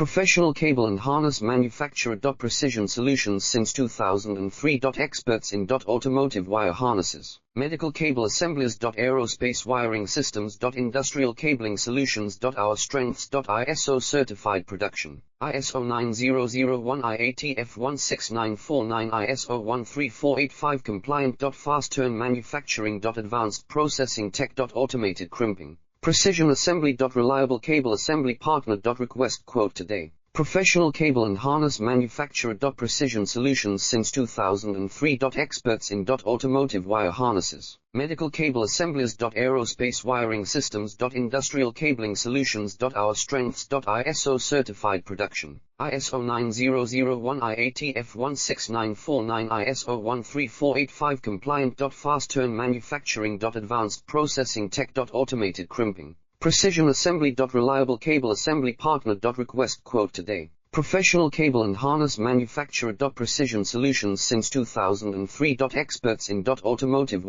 Professional cable and harness manufacturer. Precision solutions since 2003. Experts in automotive wire harnesses, medical cable assemblies. Aerospace wiring systems. Industrial cabling solutions. Our strengths. ISO certified production, ISO 9001 IATF 16949 ISO 13485 compliant. Fast turn manufacturing. Advanced processing tech. Automated crimping, precision assembly. Reliable cable assembly partner. Request quote today. Professional cable and harness manufacturer. Precision solutions since 2003. Experts in automotive wire harnesses, medical cable assemblies. Aerospace wiring systems. Industrial cabling solutions. Our strengths. ISO certified production, ISO 9001 IATF 16949 ISO 13485 compliant. Fast turn manufacturing. Advanced processing tech. Automated crimping, precision assembly. Reliable cable assembly partner. Request quote today. Professional cable and harness manufacturer. Precision solutions since 2003. Experts in automotive